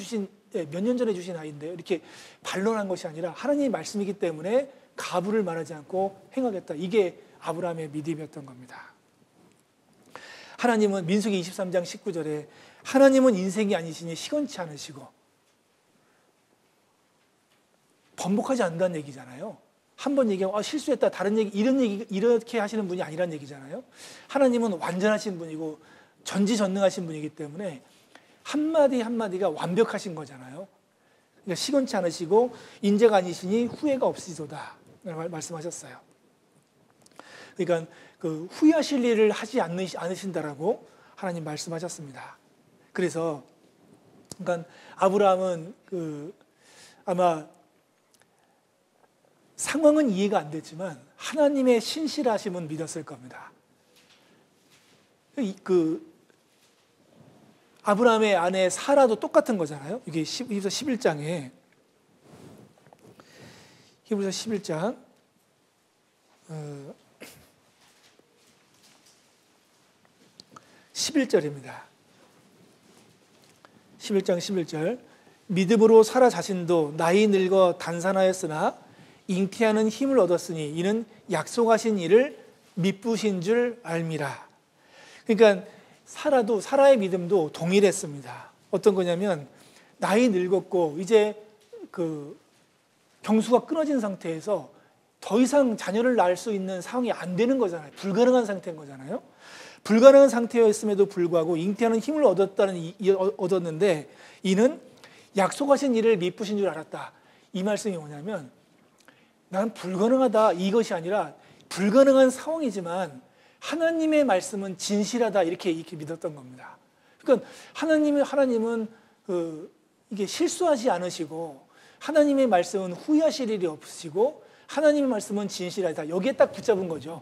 Speaker 1: 몇 년 전에 주신 아이인데 이렇게 반론한 것이 아니라 하나님의 말씀이기 때문에 가부를 말하지 않고 행하겠다. 이게 아브라함의 믿음이었던 겁니다. 하나님은 민수기 23장 19절에 하나님은 인생이 아니시니 시건치 않으시고 번복하지 않는다는 얘기잖아요. 한 번 얘기하고 실수했다 다른 얘기 이렇게 하시는 분이 아니란 얘기잖아요. 하나님은 완전하신 분이고 전지전능하신 분이기 때문에 한마디 한마디가 완벽하신 거잖아요. 그러니까 시건치 않으시고 인재가 아니시니 후회가 없으시도다 말씀하셨어요. 그러니까 후회하실 일을 하지 않으신다라고 하나님 말씀하셨습니다. 그래서 그러니까 아브라함은 아마 상황은 이해가 안 됐지만 하나님의 신실하심은 믿었을 겁니다. 아브라함의 아내 사라도 똑같은 거잖아요. 이게 히브리서 11장에 히브리서 11장 11절입니다. 11장 11절 믿음으로 사라 자신도 나이 늙어 단산하였으나 잉태하는 힘을 얻었으니 이는 약속하신 일을 미쁘신 줄 알미라. 그러니까 사라의 믿음도 동일했습니다. 어떤 거냐면 나이 늙었고 이제 경수가 끊어진 상태에서 더 이상 자녀를 낳을 수 있는 상황이 안 되는 거잖아요. 불가능한 상태인 거잖아요. 불가능한 상태였음에도 불구하고 잉태하는 힘을 얻었는데 이는 약속하신 일을 미쁘신 줄 알았다. 이 말씀이 뭐냐면 나는 불가능하다 이것이 아니라 불가능한 상황이지만 하나님의 말씀은 진실하다 이렇게 믿었던 겁니다. 그러니까 하나님은 이게 실수하지 않으시고 하나님의 말씀은 후회하실 일이 없으시고 하나님의 말씀은 진실하다. 여기에 딱 붙잡은 거죠.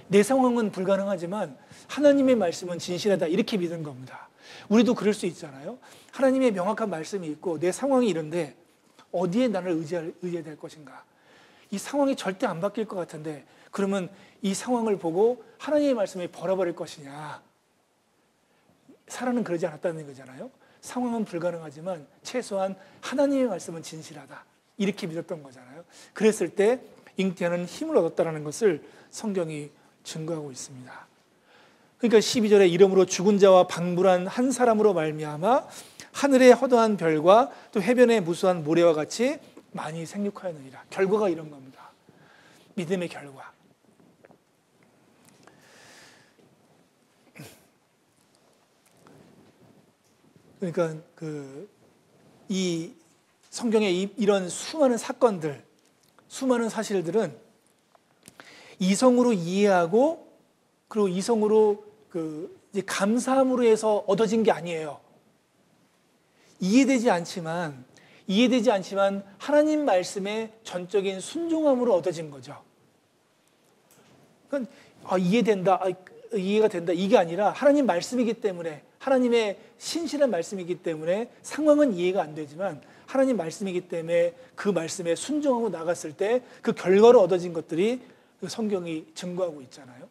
Speaker 1: 내 상황은 불가능하지만 하나님의 말씀은 진실하다 이렇게 믿은 겁니다. 우리도 그럴 수 있잖아요. 하나님의 명확한 말씀이 있고 내 상황이 이런데 어디에 나를 의지해야 될 것인가. 이 상황이 절대 안 바뀔 것 같은데 그러면 이 상황을 보고 하나님의 말씀을 버려버릴 것이냐. 사라는 그러지 않았다는 거잖아요. 상황은 불가능하지만 최소한 하나님의 말씀은 진실하다. 이렇게 믿었던 거잖아요. 그랬을 때 잉태하는 힘을 얻었다는 것을 성경이 증거하고 있습니다. 그러니까 12절에 이름으로 죽은 자와 방불한 한 사람으로 말미암아 하늘의 허다한 별과 또 해변의 무수한 모래와 같이 많이 생육하였느니라. 결과가 이런 겁니다. 믿음의 결과. 그러니까 이 성경의 이런 수많은 사건들, 수많은 사실들은 이성으로 이해하고 그리고 이성으로 이제 감사함으로 해서 얻어진 게 아니에요. 이해되지 않지만 하나님 말씀의 전적인 순종함으로 얻어진 거죠. 그러니까 이해가 된다 이게 아니라 하나님 말씀이기 때문에 하나님의 신실한 말씀이기 때문에 상황은 이해가 안 되지만 하나님 말씀이기 때문에 그 말씀에 순종하고 나갔을 때 그 결과로 얻어진 것들이 성경이 증거하고 있잖아요.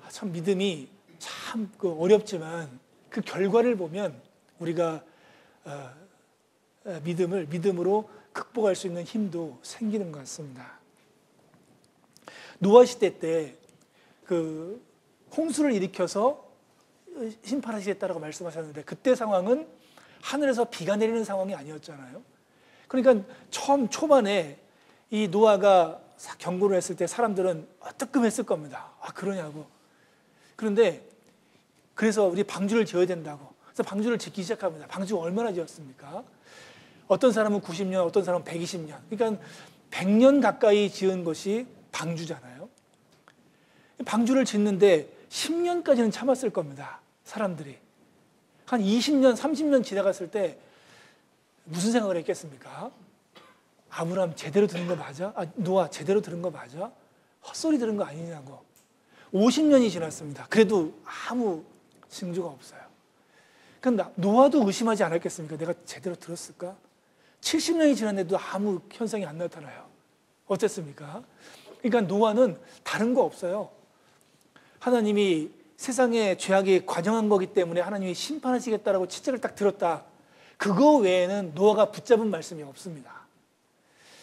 Speaker 1: 참 믿음이 참 어렵지만 그 결과를 보면 우리가 믿음으로 극복할 수 있는 힘도 생기는 것 같습니다. 노아 시대 때 홍수를 일으켜서 심판하시겠다라고 말씀하셨는데 그때 상황은 하늘에서 비가 내리는 상황이 아니었잖아요. 그러니까 초반에 이 노아가 경고를 했을 때 사람들은 뜨끔했을 겁니다. 그러냐고. 그런데 그래서 우리 방주를 지어야 된다고. 그래서 방주를 짓기 시작합니다. 방주가 얼마나 지었습니까? 어떤 사람은 90년, 어떤 사람은 120년. 그러니까 100년 가까이 지은 것이 방주잖아요. 방주를 짓는데 10년까지는 참았을 겁니다. 사람들이. 한 20년, 30년 지나갔을 때 무슨 생각을 했겠습니까? 아브라함 제대로 들은 거 맞아? 노아 제대로 들은 거 맞아? 헛소리 들은 거 아니냐고. 50년이 지났습니다. 그래도 아무 징조가 없어요. 그러니까 노아도 의심하지 않았겠습니까? 내가 제대로 들었을까? 70년이 지났는데도 아무 현상이 안 나타나요. 어땠습니까? 그러니까 노아는 다른 거 없어요. 하나님이 세상에 죄악이 관영한 거기 때문에 하나님이 심판하시겠다라고 채찍을 딱 들었다. 그거 외에는 노아가 붙잡은 말씀이 없습니다.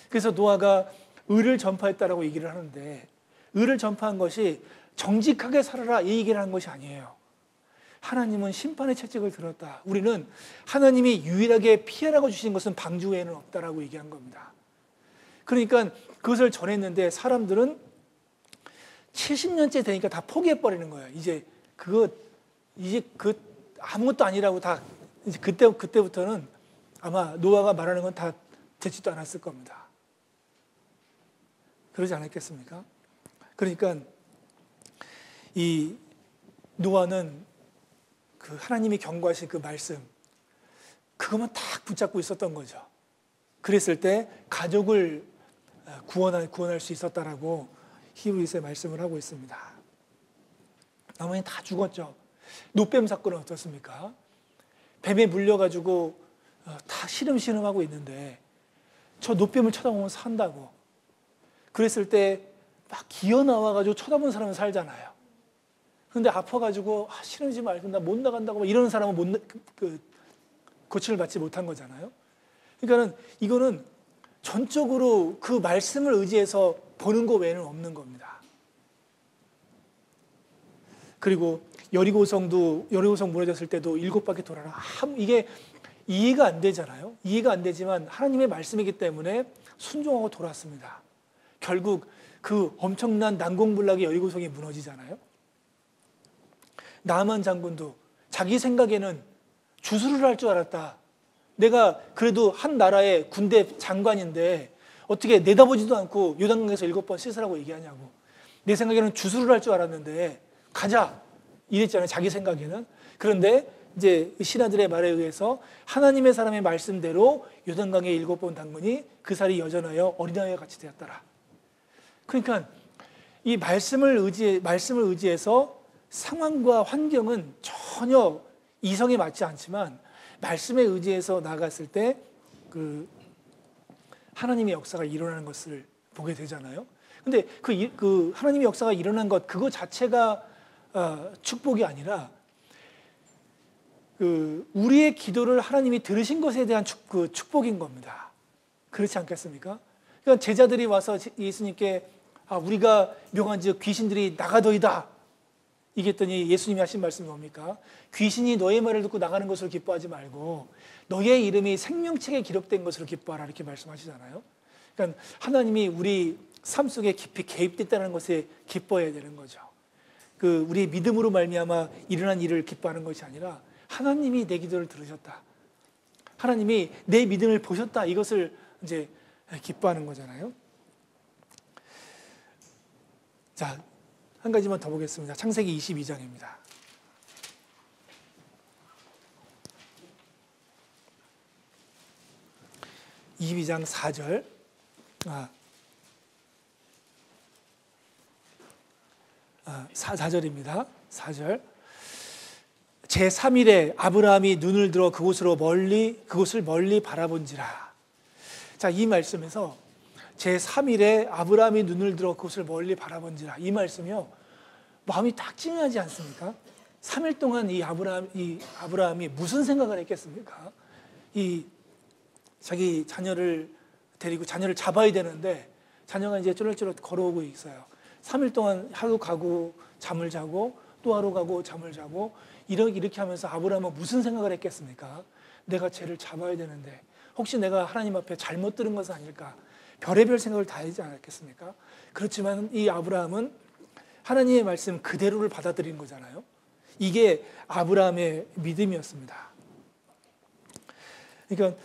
Speaker 1: 그래서 노아가 의를 전파했다라고 얘기를 하는데 의를 전파한 것이 정직하게 살아라 이 얘기를 하는 것이 아니에요. 하나님은 심판의 채찍을 들었다. 우리는 하나님이 유일하게 피하라고 주신 것은 방주 외에는 없다라고 얘기한 겁니다. 그러니까 그것을 전했는데 사람들은 70년째 되니까 다 포기해버리는 거예요. 이제 아무것도 아니라고 다 이제 그때부터는 아마 노아가 말하는 건 다 듣지도 않았을 겁니다. 그러지 않았겠습니까? 그러니까 노아는 그 하나님이 경고하신 그 말씀, 그것만 딱 붙잡고 있었던 거죠. 그랬을 때 가족을 구원할 수 있었다라고 히브리서에 말씀을 하고 있습니다. 나머지는 다 죽었죠. 노뱀 사건은 어떻습니까? 뱀에 물려가지고 다 시름시름하고 있는데 저 노뱀을 쳐다보면 산다고. 그랬을 때 막 기어 나와가지고 쳐다보는 사람은 살잖아요. 그런데 아파가지고 시름지 말고 나 못 나간다고 이러는 사람은 고침을 받지 못한 거잖아요. 그러니까는 이거는 전적으로 그 말씀을 의지해서 보는 것 외에는 없는 겁니다. 그리고 여리고성 무너졌을 때도 7바퀴 돌아라. 이게 이해가 안 되잖아요. 이해가 안 되지만 하나님의 말씀이기 때문에 순종하고 돌았습니다. 결국 그 엄청난 난공불락의 여리고성이 무너지잖아요. 나만 장군도 자기 생각에는 주술을 할 줄 알았다. 내가 그래도 한 나라의 군대 장관인데 어떻게 내다보지도 않고 요단강에서 7번 씻으라고 얘기하냐고. 내 생각에는 주술을 할 줄 알았는데 가자 이랬잖아요. 자기 생각에는. 그런데 이제 신하들의 말에 의해서 하나님의 사람의 말씀대로 요단강에 7번 담그니 그 살이 여전하여 어린아이와 같이 되었더라. 그러니까 이 말씀을 의지해서 상황과 환경은 전혀 이성에 맞지 않지만 말씀에 의지해서 나아갔을 때 그 하나님의 역사가 일어나는 것을 보게 되잖아요. 근데 그 하나님의 역사가 일어난 것 그거 자체가 축복이 아니라 그 우리의 기도를 하나님이 들으신 것에 대한 축복인 겁니다. 그렇지 않겠습니까? 그러니까 제자들이 와서 예수님께 우리가 명한 즉 귀신들이 나가더이다 이랬더니 예수님이 하신 말씀이 뭡니까? 귀신이 너의 말을 듣고 나가는 것으로 기뻐하지 말고 너의 이름이 생명책에 기록된 것으로 기뻐하라 이렇게 말씀하시잖아요. 그러니까 하나님이 우리 삶 속에 깊이 개입됐다는 것에 기뻐해야 되는 거죠. 그 우리의 믿음으로 말미암아 일어난 일을 기뻐하는 것이 아니라 하나님이 내 기도를 들으셨다. 하나님이 내 믿음을 보셨다. 이것을 이제 기뻐하는 거잖아요. 자, 한 가지만 더 보겠습니다. 창세기 22장입니다. (22장) 4절. 4절입니다. 4절. 제3일에 아브라함이 눈을 들어 그곳을 멀리 바라본지라. 자, 이 말씀에서 제3일에 아브라함이 눈을 들어 그곳을 멀리 바라본지라. 이 말씀이요. 마음이 딱 찡하지 않습니까? 3일 동안 이 아브라함이 무슨 생각을 했겠습니까? 자기 자녀를 데리고 자녀를 잡아야 되는데 자녀가 이제 쫄쫄 걸어오고 있어요. 3일 동안 하루 가고 잠을 자고 또 하루 가고 잠을 자고 이렇게 하면서 아브라함은 무슨 생각을 했겠습니까? 내가 쟤를 잡아야 되는데 혹시 내가 하나님 앞에 잘못 들은 것은 아닐까? 별의별 생각을 다 하지 않았겠습니까? 그렇지만 이 아브라함은 하나님의 말씀 그대로를 받아들인 거잖아요. 이게 아브라함의 믿음이었습니다. 그러니까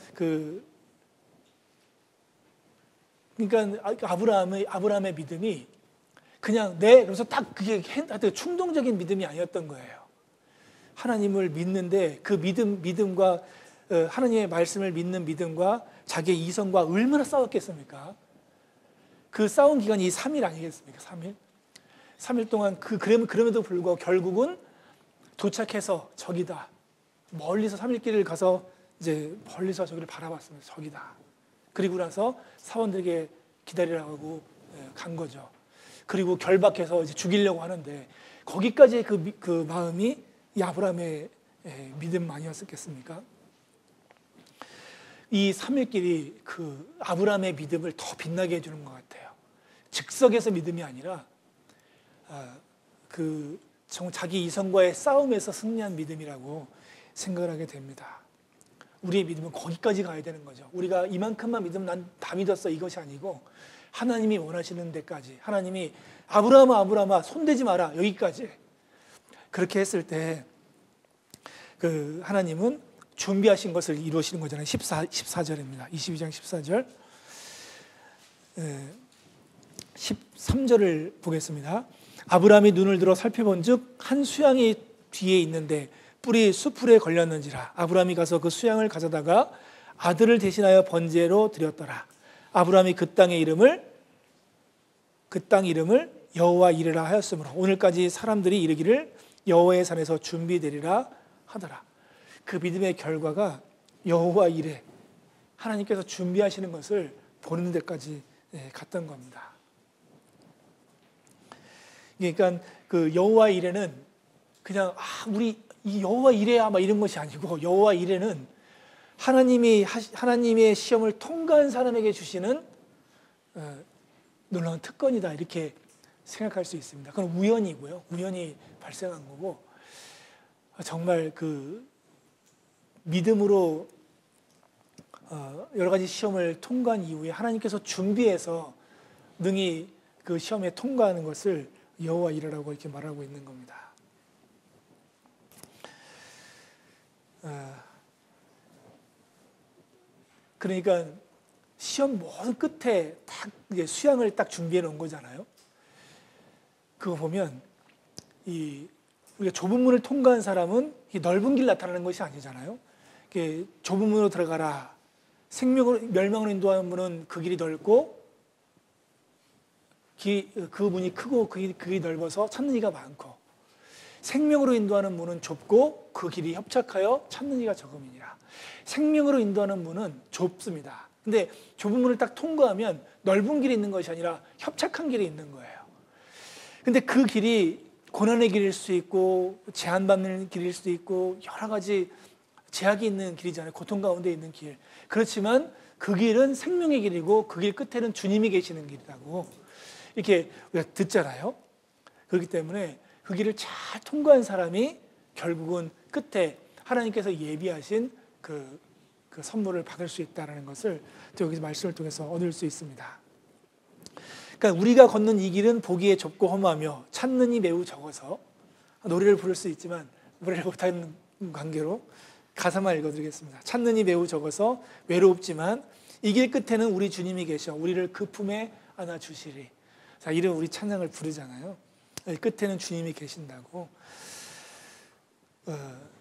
Speaker 1: 아브라함의 믿음이 그냥 그래서 딱 그게 충동적인 믿음이 아니었던 거예요. 하나님을 믿는데 그 믿음과 하나님의 말씀을 믿는 믿음과 자기의 이성과 얼마나 싸웠겠습니까? 그 싸운 기간이 3일 아니겠습니까? 3일 동안 그럼에도 불구하고 결국은 도착해서 저기다. 멀리서 3일 길을 가서 이제 멀리서 저기를 바라봤습니다. 저기다. 그리고 나서 사원들에게 기다리라고 간 거죠. 그리고 결박해서 이제 죽이려고 하는데 거기까지의 그 마음이 이 아브라함의 믿음 아니었겠습니까? 이 3일길이 그 아브라함의 믿음을 더 빛나게 해주는 것 같아요. 즉석에서 믿음이 아니라 자기 이성과의 싸움에서 승리한 믿음이라고 생각을 하게 됩니다. 우리의 믿음은 거기까지 가야 되는 거죠. 우리가 이만큼만 믿으면 난 다 믿었어 이것이 아니고 하나님이 원하시는 데까지 하나님이 아브라함아 손대지 마라 여기까지 그렇게 했을 때 그 하나님은 준비하신 것을 이루시는 거잖아요. 14절입니다. 22장 14절 13절을 보겠습니다. 아브라함이 눈을 들어 살펴본즉 한 수양이 뒤에 있는데 뿔이 수풀에 걸렸는지라. 아브라함이 가서 그 수양을 가져다가 아들을 대신하여 번제로 드렸더라. 아브라함이 그 땅 이름을 여호와 이레라 하였으므로 오늘까지 사람들이 이르기를 여호와의 산에서 준비되리라 하더라. 그 믿음의 결과가 여호와 이레, 하나님께서 준비하시는 것을 보는 데까지 갔던 겁니다. 그러니까 그 여호와 이레는 그냥 우리 이 여호와 이레야 막 이런 것이 아니고, 여호와 이레는 하나님의 시험을 통과한 사람에게 주시는 놀라운 특권이다, 이렇게 생각할 수 있습니다. 그건 우연이고요. 우연히 발생한 거고, 정말 그 믿음으로 여러 가지 시험을 통과한 이후에 하나님께서 준비해서 능히 그 시험에 통과하는 것을 여호와 이레라고 이렇게 말하고 있는 겁니다. 그러니까 시험 모든 끝에 딱 이제 수양을 딱 준비해 놓은 거잖아요. 그거 보면 우리가 좁은 문을 통과한 사람은 넓은 길 나타나는 것이 아니잖아요. 좁은 문으로 들어가라. 멸망으로 인도하는 문은 그 길이 넓고 그 문이 크고 그 길이 넓어서 찾는 이가 많고, 생명으로 인도하는 문은 좁고 그 길이 협착하여 찾는 이가 적음이니라. 생명으로 인도하는 문은 좁습니다. 근데 좁은 문을 딱 통과하면 넓은 길이 있는 것이 아니라 협착한 길이 있는 거예요. 근데 그 길이 고난의 길일 수 있고 제한받는 길일 수도 있고 여러 가지 제약이 있는 길이잖아요. 고통 가운데 있는 길. 그렇지만 그 길은 생명의 길이고 그 길 끝에는 주님이 계시는 길이라고 이렇게 우리가 듣잖아요. 그렇기 때문에 그 길을 잘 통과한 사람이 결국은 끝에 하나님께서 예비하신 그 선물을 받을 수 있다는 것을 여기서 말씀을 통해서 얻을 수 있습니다. 그러니까 우리가 걷는 이 길은 보기에 좁고 험하며 찾는 이 매우 적어서, 노래를 부를 수 있지만 노래를 못하는 관계로 가사만 읽어드리겠습니다. 찾는 이 매우 적어서 외롭지만 이 길 끝에는 우리 주님이 계셔 우리를 그 품에 안아주시리. 자, 이런 우리 찬양을 부르잖아요. 끝에는 주님이 계신다고.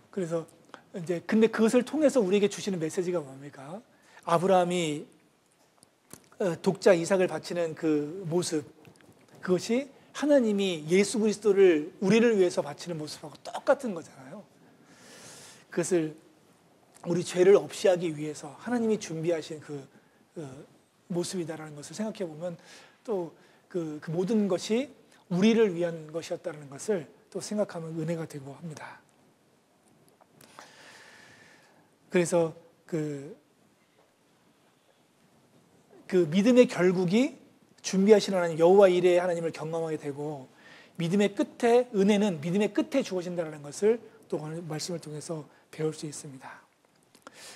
Speaker 1: 그래서 이제 근데 그것을 통해서 우리에게 주시는 메시지가 뭡니까? 아브라함이 독자 이삭을 바치는 그 모습, 그것이 하나님이 예수 그리스도를 우리를 위해서 바치는 모습하고 똑같은 거잖아요. 그것을 우리 죄를 없이 하기 위해서 하나님이 준비하신 그 모습이다라는 것을 생각해 보면 또 그 모든 것이 우리를 위한 것이었다는 것을 또 생각하면 은혜가 되고 합니다. 그래서 그 믿음의 결국이 준비하시는 하나님 여호와 이레의 하나님을 경험하게 되고, 믿음의 끝에 은혜는 믿음의 끝에 주어진다는 것을 또 오늘 말씀을 통해서 배울 수 있습니다.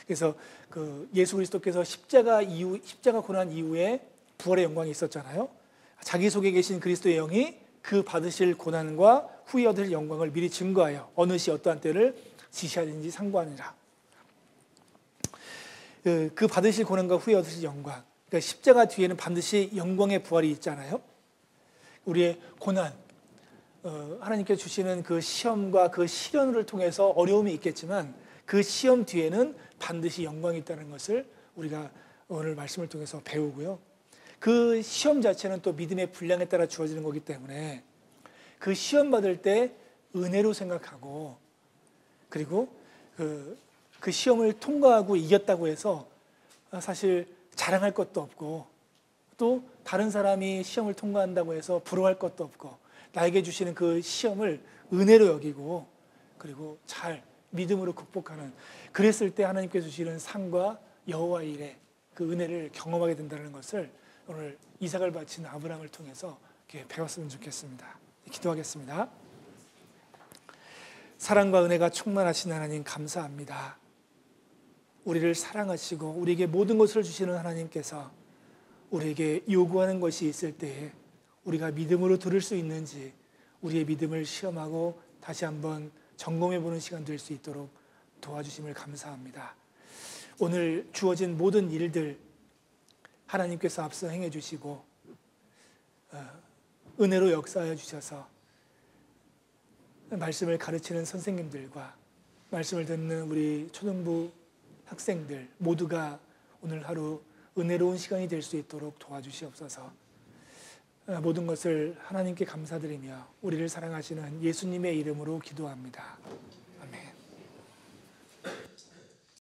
Speaker 1: 그래서 그 예수 그리스도께서 십자가 고난 이후에 부활의 영광이 있었잖아요. 자기 속에 계신 그리스도의 영이 그 받으실 고난과 후에 얻으실 영광을 미리 증거하여 어느 시 어떠한 때를 지시하든지 상고하니라. 그 받으실 고난과 후에 얻으실 영광, 그러니까 십자가 뒤에는 반드시 영광의 부활이 있잖아요. 우리의 고난, 하나님께서 주시는 그 시험과 그 시련을 통해서 어려움이 있겠지만 그 시험 뒤에는 반드시 영광이 있다는 것을 우리가 오늘 말씀을 통해서 배우고요. 그 시험 자체는 또 믿음의 분량에 따라 주어지는 거기 때문에 그 시험 받을 때 은혜로 생각하고, 그리고 그 시험을 통과하고 이겼다고 해서 사실 자랑할 것도 없고, 또 다른 사람이 시험을 통과한다고 해서 부러워할 것도 없고, 나에게 주시는 그 시험을 은혜로 여기고 그리고 잘 믿음으로 극복하는, 그랬을 때 하나님께서 주시는 상과 여호와 이레 그 은혜를 경험하게 된다는 것을 오늘 이삭을 바친 아브라함을 통해서 이렇게 배웠으면 좋겠습니다. 기도하겠습니다. 사랑과 은혜가 충만하신 하나님 감사합니다. 우리를 사랑하시고 우리에게 모든 것을 주시는 하나님께서 우리에게 요구하는 것이 있을 때에 우리가 믿음으로 들을 수 있는지 우리의 믿음을 시험하고 다시 한번 점검해 보는 시간 될 수 있도록 도와주심을 감사합니다. 오늘 주어진 모든 일들 하나님께서 앞서 행해 주시고 은혜로 역사하여 주셔서 말씀을 가르치는 선생님들과 말씀을 듣는 우리 초등부 학생들 모두가 오늘 하루 은혜로운 시간이 될 수 있도록 도와주시옵소서. 모든 것을 하나님께 감사드리며 우리를 사랑하시는 예수님의 이름으로 기도합니다.